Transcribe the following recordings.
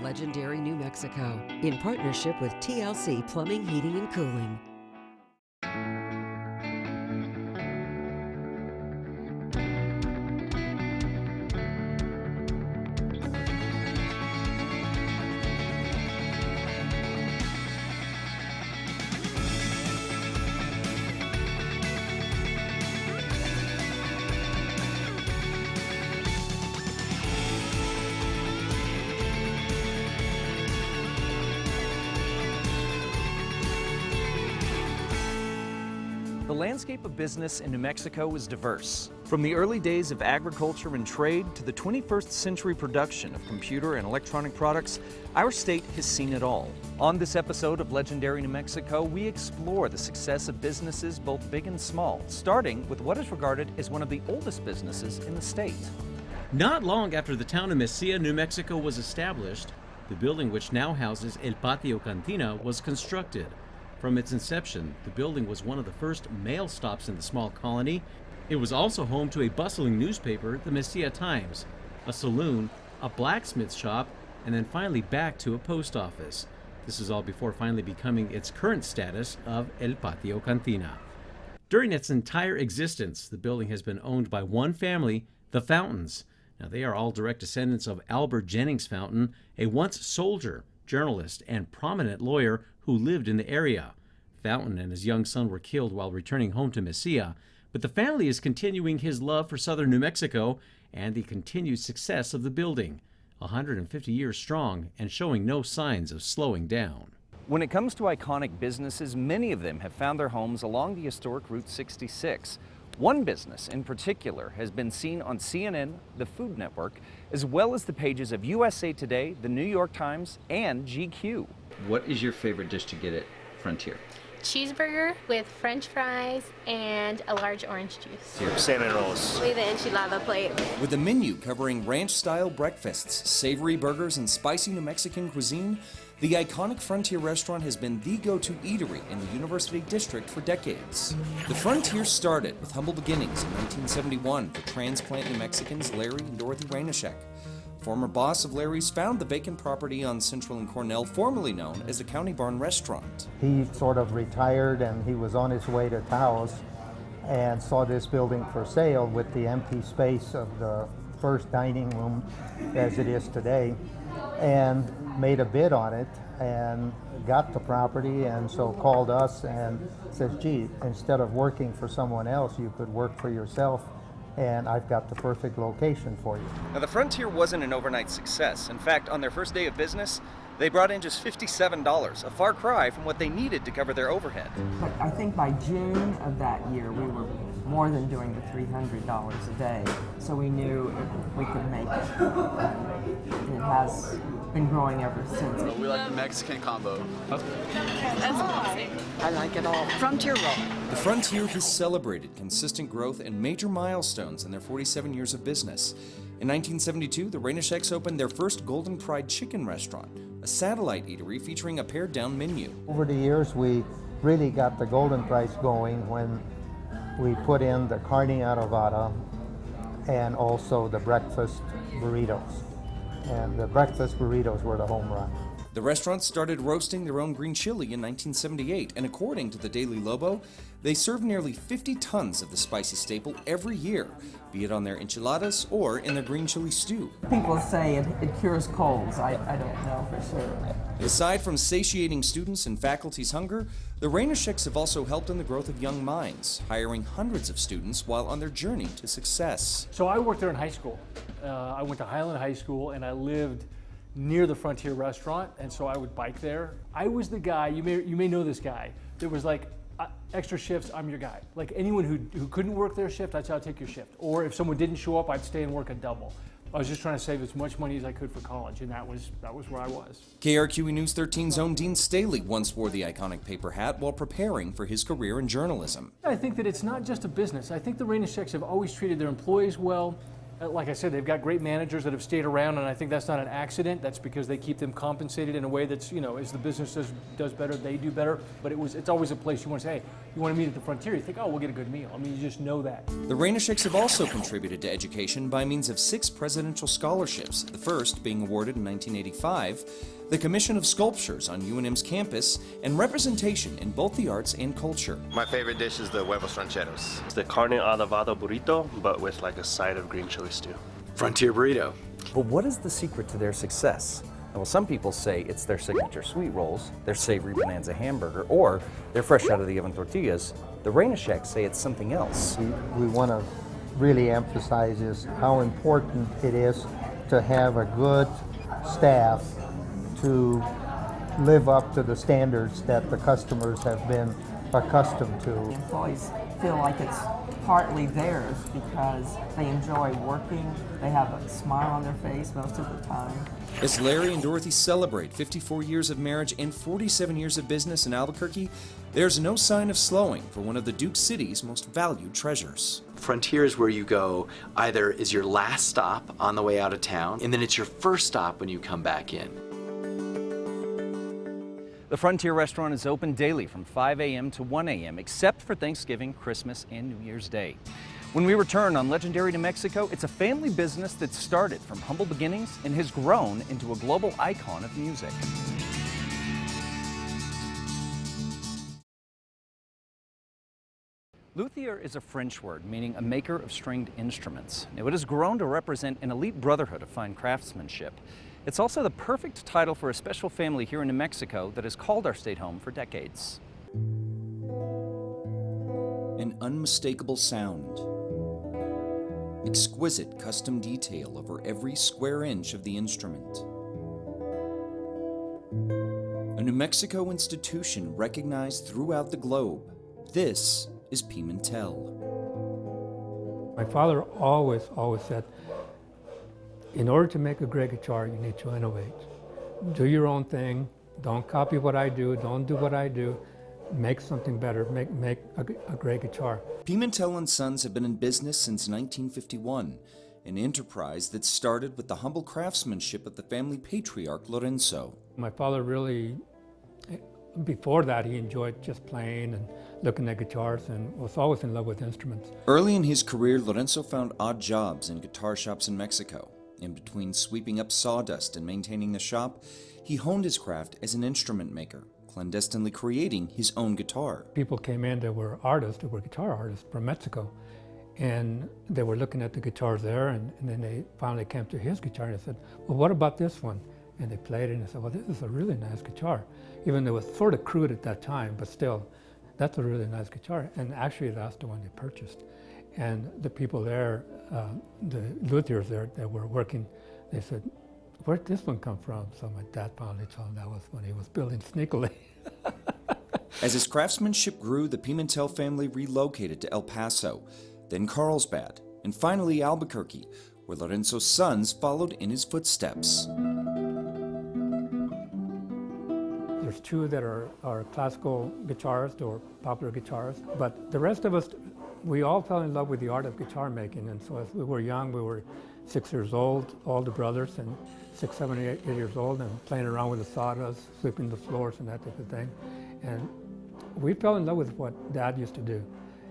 Legendary New Mexico in partnership with TLC Plumbing, Heating, and Cooling. The landscape of business in New Mexico is diverse. From the early days of agriculture and trade to the 21st century production of computer and electronic products, our state has seen it all. On this episode of Legendary New Mexico, we explore the success of businesses both big and small, starting with what is regarded as one of the oldest businesses in the state. Not long after the town of Mesilla, New Mexico was established, the building which now houses El Patio Cantina was constructed. From its inception, the building was one of the first mail stops in the small colony. It was also home to a bustling newspaper, the Mesilla Times, a saloon, a blacksmith shop, and then finally back to a post office. This is all before finally becoming its current status of El Patio Cantina. During its entire existence, the building has been owned by one family, the Fountains. Now, they are all direct descendants of Albert Jennings Fountain, a once soldier, journalist, and prominent lawyer who lived in the area. Fountain and his young son were killed while returning home to Mesilla, but the family is continuing his love for southern New Mexico and the continued success of the building, 150 years strong and showing no signs of slowing down. When it comes to iconic businesses, many of them have found their homes along the historic Route 66. One business in particular has been seen on CNN, the Food Network, as well as the pages of USA Today, the New York Times, and GQ. What is your favorite dish to get at Frontier? Cheeseburger with French fries and a large orange juice. Salmon rolls. With the enchilada plate. With a menu covering ranch-style breakfasts, savory burgers, and spicy New Mexican cuisine, the iconic Frontier restaurant has been the go-to eatery in the University District for decades. The Frontier started with humble beginnings in 1971 for transplant New Mexicans Larry and Dorothy Rainishek. Former boss of Larry's found the vacant property on Central and Cornell, formerly known as the County Barn Restaurant. He sort of retired and he was on his way to Taos and saw this building for sale with the empty space of the first dining room as it is today, and made a bid on it and got the property, and so called us and says, gee, instead of working for someone else, you could work for yourself, and I've got the perfect location for you. Now, the Frontier wasn't an overnight success. In fact, on their first day of business, they brought in just $57, a far cry from what they needed to cover their overhead. But I think by June of that year, we were more than doing the $300 a day, so we knew we could make it. It has been growing ever since. We like the Mexican combo. That's amazing. I like it all. Frontier roll. The Frontier has celebrated consistent growth and major milestones in their 47 years of business. In 1972, the Rainisheks opened their first Golden Pride Chicken restaurant, a satellite eatery featuring a pared-down menu. Over the years, we really got the Golden Price going when we put in the carne adobada and also the breakfast burritos. And the breakfast burritos were the home run. The restaurant started roasting their own green chili in 1978, and according to the Daily Lobo, they serve nearly 50 tons of the spicy staple every year, be it on their enchiladas or in their green chili stew. People say it cures colds. I don't know for sure. Aside from satiating students and faculty's hunger, the Rainisheks have also helped in the growth of young minds, hiring hundreds of students while on their journey to success. So I worked there in high school. I went to Highland High School, and I lived near the Frontier restaurant, and so I would bike there. I was the guy, you may know this guy, there was like extra shifts, I'm your guy. Like anyone who couldn't work their shift, I'd say I'll take your shift. Or if someone didn't show up, I'd stay and work a double. I was just trying to save as much money as I could for college, and that was where I was. KRQE News 13's own Dean Staley once wore the iconic paper hat while preparing for his career in journalism. I think that it's not just a business. I think the Rainisheks have always treated their employees well, Like I said, they've got great managers that have stayed around, and I think that's not an accident. That's because they keep them compensated in a way that's, as the business does better, they do better. But it's always a place you want to say, hey, you want to meet at the Frontier, you think, oh, we'll get a good meal. I mean, you just know that. The Rainischeks have also contributed to education by means of 6 presidential scholarships, the first being awarded in 1985, the commission of sculptures on UNM's campus, and representation in both the arts and culture. My favorite dish is the huevos rancheros. It's the carne adobado burrito, but with like a side of green chili stew. Frontier burrito. But what is the secret to their success? Well, some people say it's their signature sweet rolls, their savory bonanza hamburger, or their fresh out of the oven tortillas. The Rainischeks say it's something else. We want to really emphasize is how important it is to have a good staff to live up to the standards that the customers have been accustomed to. The employees feel like it's partly theirs because they enjoy working, they have a smile on their face most of the time. As Larry and Dorothy celebrate 54 years of marriage and 47 years of business in Albuquerque, there's no sign of slowing for one of the Duke City's most valued treasures. Frontier is where you go either is your last stop on the way out of town, and then it's your first stop when you come back in. The Frontier restaurant is open daily from 5 a.m. to 1 a.m., except for Thanksgiving, Christmas, and New Year's Day. When we return on Legendary New Mexico, it's a family business that started from humble beginnings and has grown into a global icon of music. Luthier is a French word meaning a maker of stringed instruments. Now, it has grown to represent an elite brotherhood of fine craftsmanship. It's also the perfect title for a special family here in New Mexico that has called our state home for decades. An unmistakable sound. Exquisite custom detail over every square inch of the instrument. A New Mexico institution recognized throughout the globe. This is Pimentel. My father always said, in order to make a great guitar, you need to innovate. Do your own thing. Don't copy what I do. Don't do what I do. Make something better. Make a great guitar. Pimentel and Sons have been in business since 1951, an enterprise that started with the humble craftsmanship of the family patriarch Lorenzo. My father really, before that, he enjoyed just playing and looking at guitars and was always in love with instruments. Early in his career, Lorenzo found odd jobs in guitar shops in Mexico. In between sweeping up sawdust and maintaining the shop, he honed his craft as an instrument maker, clandestinely creating his own guitar. People came in that were artists, that were guitar artists from Mexico, and they were looking at the guitars there, and then they finally came to his guitar and they said, well, what about this one? And they played it and they said, well, this is a really nice guitar. Even though it was sort of crude at that time, but still, that's a really nice guitar. And actually, that's the one they purchased. And the people there, the luthiers there that were working, they said, where'd this one come from? So my dad finally told him that was when he was building sneakily. As his craftsmanship grew, the Pimentel family relocated to El Paso, then Carlsbad, and finally Albuquerque, where Lorenzo's sons followed in his footsteps. There's 2 that are classical guitarists or popular guitarists, but the rest of us, we all fell in love with the art of guitar making. And so as we were young, we were 6 years old, all the brothers, and 6, 7, 8 years old, and playing around with the sawdust, sweeping the floors and that type of thing. And we fell in love with what Dad used to do.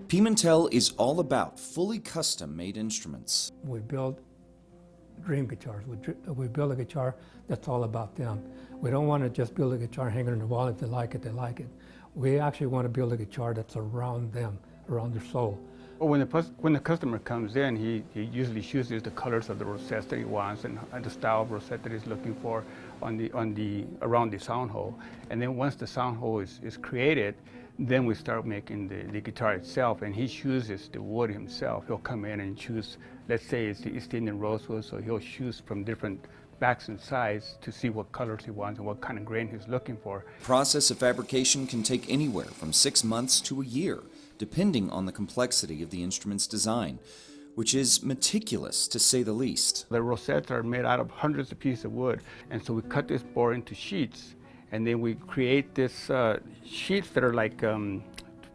Pimentel is all about fully custom-made instruments. We build dream guitars. We build a guitar that's all about them. We don't want to just build a guitar hanging on the wall. If they like it, they like it. We actually want to build a guitar that's around them, around their soul. Well, when the customer comes in, he usually chooses the colors of the rosette that he wants and the style of rosette that he's looking for around the sound hole. And then once the sound hole is created, then we start making the guitar itself, and he chooses the wood himself. He'll come in and choose, let's say it's the East Indian rosewood, so he'll choose from different backs and sides to see what colors he wants and what kind of grain he's looking for. The process of fabrication can take anywhere from 6 months to a year, depending on the complexity of the instrument's design, which is meticulous to say the least. The rosettes are made out of hundreds of pieces of wood, and so we cut this board into sheets, and then we create this sheets that are like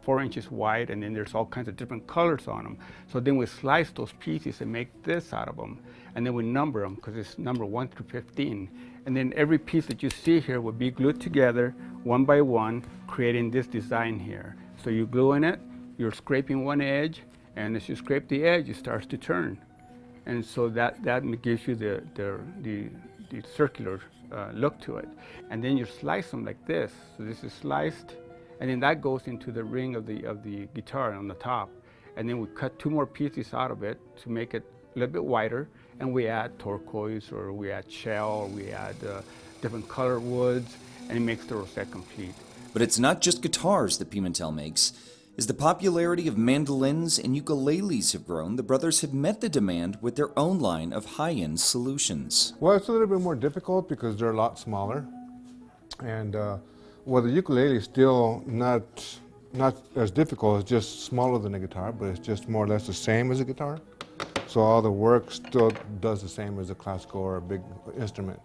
4 inches wide, and then there's all kinds of different colors on them. So then we slice those pieces and make this out of them, and then we number them because it's number 1 through 15. And then every piece that you see here will be glued together one by one, creating this design here. So you glue in it, you're scraping one edge, and as you scrape the edge, it starts to turn. And so that gives you the circular look to it. And then you slice them like this. So this is sliced, and then that goes into the ring of the guitar on the top. And then we cut 2 more pieces out of it to make it a little bit wider, and we add turquoise, or we add shell, or we add different colored woods, and it makes the rosette complete. But it's not just guitars that Pimentel makes. As the popularity of mandolins and ukuleles have grown, the brothers have met the demand with their own line of high-end solutions. Well, it's a little bit more difficult because they're a lot smaller. And well, the ukulele is still not as difficult, it's just smaller than a guitar, but it's just more or less the same as a guitar. So all the work still does the same as a classical or a big instrument.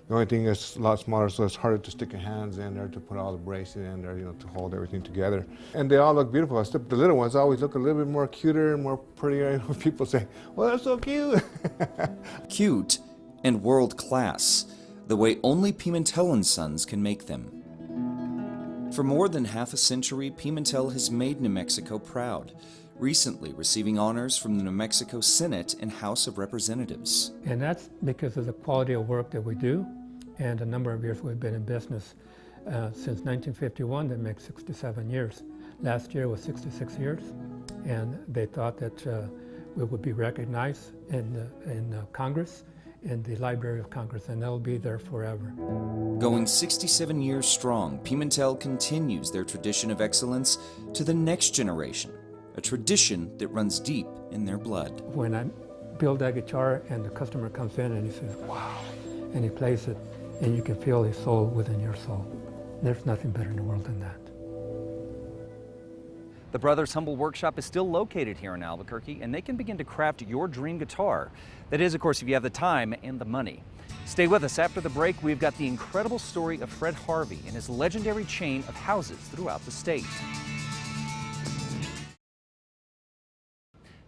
The only thing is a lot smaller, so it's harder to stick your hands in there, to put all the bracing in there, to hold everything together. And they all look beautiful, except the little ones always look a little bit more cuter and more prettier. People say, well, that's so cute. Cute and world-class, the way only Pimentel & Sons can make them. For more than half a century, Pimentel has made New Mexico proud, recently receiving honors from the New Mexico Senate and House of Representatives. And that's because of the quality of work that we do and the number of years we've been in business. Since 1951, that makes 67 years. Last year was 66 years, and they thought that we would be recognized in Congress, in the Library of Congress, and they'll be there forever. Going 67 years strong, Pimentel continues their tradition of excellence to the next generation, a tradition that runs deep in their blood. When I build that guitar and the customer comes in and he says, wow, and he plays it, and you can feel his soul within your soul. There's nothing better in the world than that. The Brothers Humble Workshop is still located here in Albuquerque, and they can begin to craft your dream guitar. That is, of course, if you have the time and the money. Stay with us. After the break, we've got the incredible story of Fred Harvey and his legendary chain of houses throughout the state.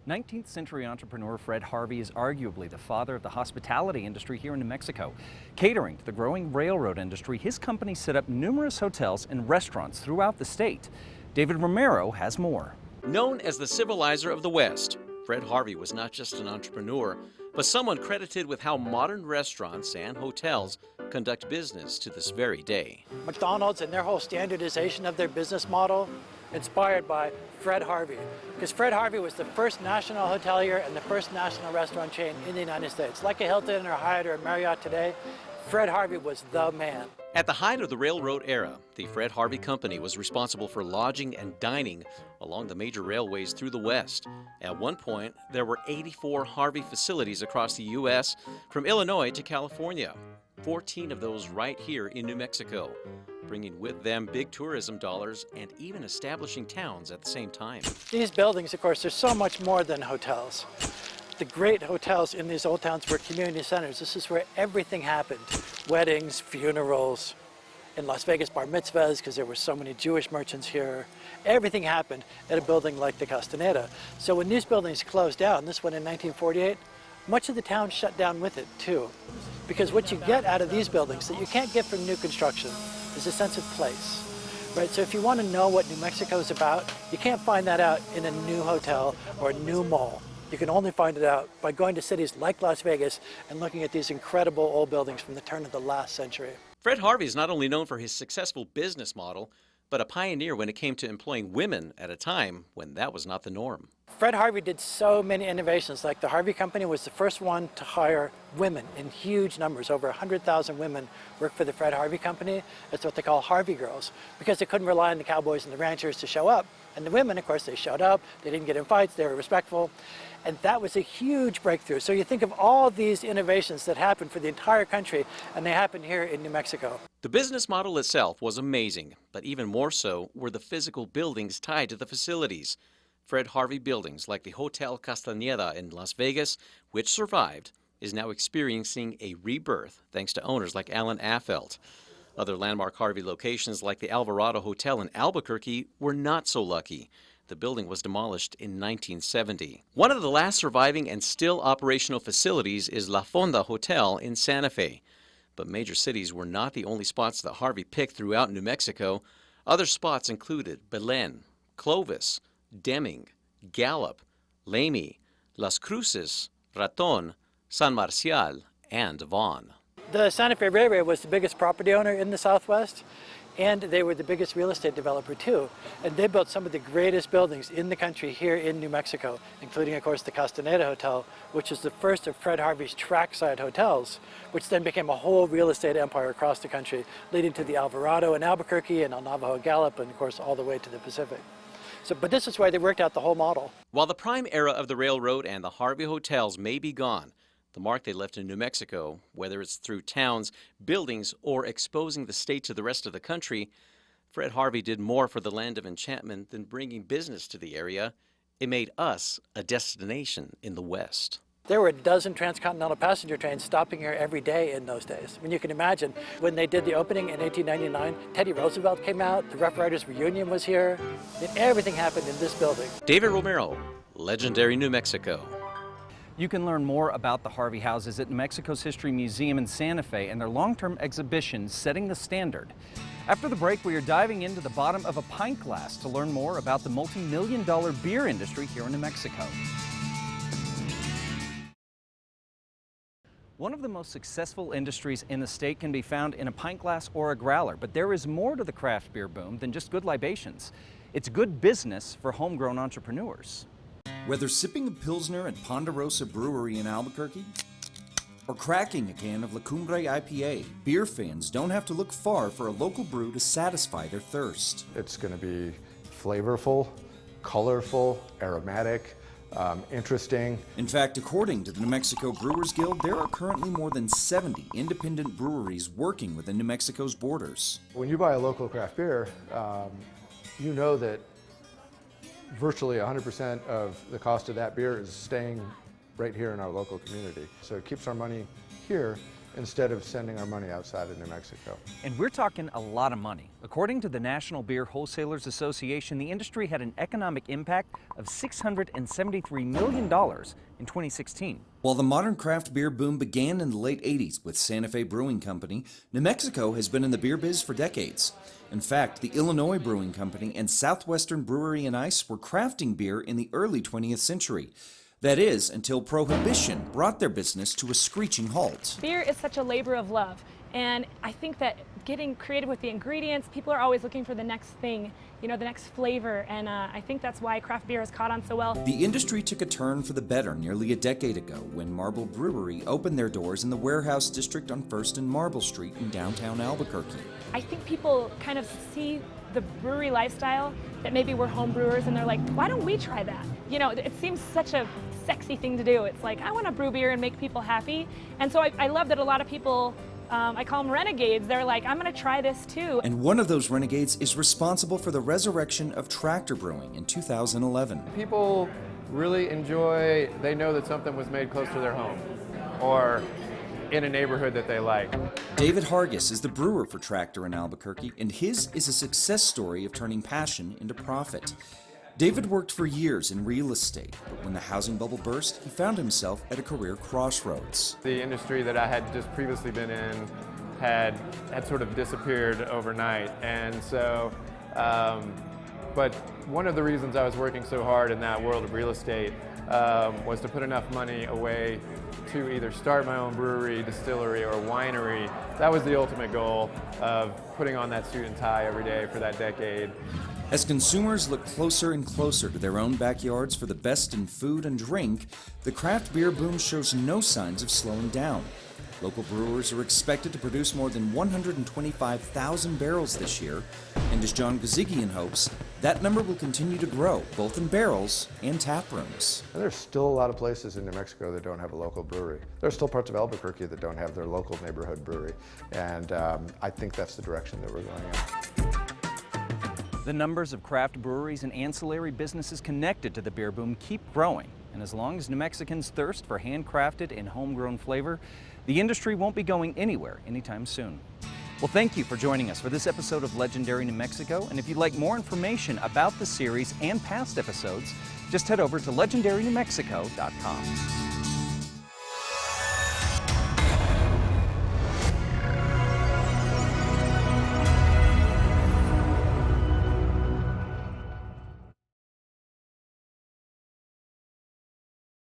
19th century entrepreneur Fred Harvey is arguably the father of the hospitality industry here in New Mexico. Catering to the growing railroad industry, his company set up numerous hotels and restaurants throughout the state. David Romero has more. Known as the civilizer of the West, Fred Harvey was not just an entrepreneur, but someone credited with how modern restaurants and hotels conduct business to this very day. McDonald's and their whole standardization of their business model inspired by Fred Harvey, because Fred Harvey was the first national hotelier and the first national restaurant chain in the United States. Like a Hilton or a Hyatt or a Marriott today, Fred Harvey was the man. At the height of the railroad era, the Fred Harvey Company was responsible for lodging and dining along the major railways through the West. At one point, there were 84 Harvey facilities across the U.S., from Illinois to California, 14 of those right here in New Mexico, bringing with them big tourism dollars and even establishing towns at the same time. These buildings, of course, are so much more than hotels. The great hotels in these old towns were community centers. This is where everything happened. Weddings, funerals, in Las Vegas, bar mitzvahs, because there were so many Jewish merchants here. Everything happened at a building like the Castaneda. So when these buildings closed down, this one in 1948, much of the town shut down with it too. Because what you get out of these buildings that you can't get from new construction is a sense of place. Right, so if you want to know what New Mexico is about, you can't find that out in a new hotel or a new mall. You can only find it out by going to cities like Las Vegas and looking at these incredible old buildings from the turn of the last century. Fred Harvey is not only known for his successful business model, but a pioneer when it came to employing women at a time when that was not the norm. Fred Harvey did so many innovations. Like the Harvey Company was the first one to hire women in huge numbers. Over 100,000 women work for the Fred Harvey Company. That's what they call Harvey girls, because they couldn't rely on the cowboys and the ranchers to show up. And the women, of course, they showed up. They didn't get in fights. They were respectful. And that was a huge breakthrough. So you think of all these innovations that happened for the entire country, and they happened here in New Mexico. The business model itself was amazing, but even more so were the physical buildings tied to the facilities. Fred Harvey buildings like the Hotel Castaneda in Las Vegas, which survived, is now experiencing a rebirth thanks to owners like Alan Affelt. Other landmark Harvey locations like the Alvarado Hotel in Albuquerque were not so lucky. The building was demolished in 1970. One of the last surviving and still operational facilities is La Fonda Hotel in Santa Fe. But major cities were not the only spots that Harvey picked throughout New Mexico. Other spots included Belen, Clovis, Deming, Gallup, Lamy, Las Cruces, Raton, San Marcial, and Vaughn. The Santa Fe Railway was the biggest property owner in the Southwest, and they were the biggest real estate developer too. And they built some of the greatest buildings in the country here in New Mexico, including, of course, the Castaneda Hotel, which is the first of Fred Harvey's trackside hotels, which then became a whole real estate empire across the country, leading to the Alvarado in Albuquerque and El Navajo Gallup, and of course, all the way to the Pacific. But this is why they worked out the whole model. While the prime era of the railroad and the Harvey hotels may be gone, the mark they left in New Mexico, whether it's through towns, buildings, or exposing the state to the rest of the country, Fred Harvey did more for the land of enchantment than bringing business to the area. It made us a destination in the West. There were a dozen transcontinental passenger trains stopping here every day in those days. I mean, you can imagine when they did the opening in 1899, Teddy Roosevelt came out, the Rough Riders reunion was here, and everything happened in this building. David Romero, Legendary New Mexico. You can learn more about the Harvey houses at New Mexico's History Museum in Santa Fe and their long-term exhibition, Setting the Standard. After the break, we are diving into the bottom of a pint glass to learn more about the multi-million-dollar beer industry here in New Mexico. One of the most successful industries in the state can be found in a pint glass or a growler, but there is more to the craft beer boom than just good libations. It's good business for homegrown entrepreneurs. Whether sipping a Pilsner at Ponderosa Brewery in Albuquerque or cracking a can of La Cumbre IPA, beer fans don't have to look far for a local brew to satisfy their thirst. It's going to be flavorful, colorful, aromatic, interesting. In fact, according to the New Mexico Brewers Guild, there are currently more than 70 independent breweries working within New Mexico's borders. When you buy a local craft beer, you know that virtually 100% of the cost of that beer is staying right here in our local community. So it keeps our money here instead of sending our money outside of New Mexico. And we're talking a lot of money. According to the National Beer Wholesalers Association, the industry had an economic impact of $673 million in 2016. While the modern craft beer boom began in the late 80s with Santa Fe Brewing Company, New Mexico has been in the beer biz for decades. In fact, the Illinois Brewing Company and Southwestern Brewery and Ice were crafting beer in the early 20th century. That is, until Prohibition brought their business to a screeching halt. Beer is such a labor of love, and I think that getting creative with the ingredients, people are always looking for the next thing, you know, the next flavor, and I think that's why craft beer has caught on so well. The industry took a turn for the better nearly a decade ago when Marble Brewery opened their doors in the Warehouse District on 1st and Marble Street in downtown Albuquerque. I think people kind of see the brewery lifestyle, that maybe we're home brewers, and they're like, why don't we try that? You know, it seems such a sexy thing to do. It's like, I want to brew beer and make people happy. And so I love that a lot of people, I call them renegades, they're like, I'm going to try this too. And one of those renegades is responsible for the resurrection of Tractor Brewing in 2011. People really enjoy, they know that something was made close to their home or in a neighborhood that they like. David Hargis is the brewer for Tractor in Albuquerque, and his is a success story of turning passion into profit. David worked for years in real estate, but when the housing bubble burst, he found himself at a career crossroads. The industry that I had just previously been in had sort of disappeared overnight, and so, but one of the reasons I was working so hard in that world of real estate was to put enough money away to either start my own brewery, distillery, or winery. That was the ultimate goal of putting on that suit and tie every day for that decade. As consumers look closer and closer to their own backyards for the best in food and drink, the craft beer boom shows no signs of slowing down. Local brewers are expected to produce more than 125,000 barrels this year, and as John Gazigian hopes, that number will continue to grow, both in barrels and tap rooms. And there's still a lot of places in New Mexico that don't have a local brewery. There's still parts of Albuquerque that don't have their local neighborhood brewery, and I think that's the direction that we're going in. The numbers of craft breweries and ancillary businesses connected to the beer boom keep growing, and as long as New Mexicans thirst for handcrafted and homegrown flavor, the industry won't be going anywhere anytime soon. Well, thank you for joining us for this episode of Legendary New Mexico. And if you'd like more information about the series and past episodes, just head over to legendarynewmexico.com.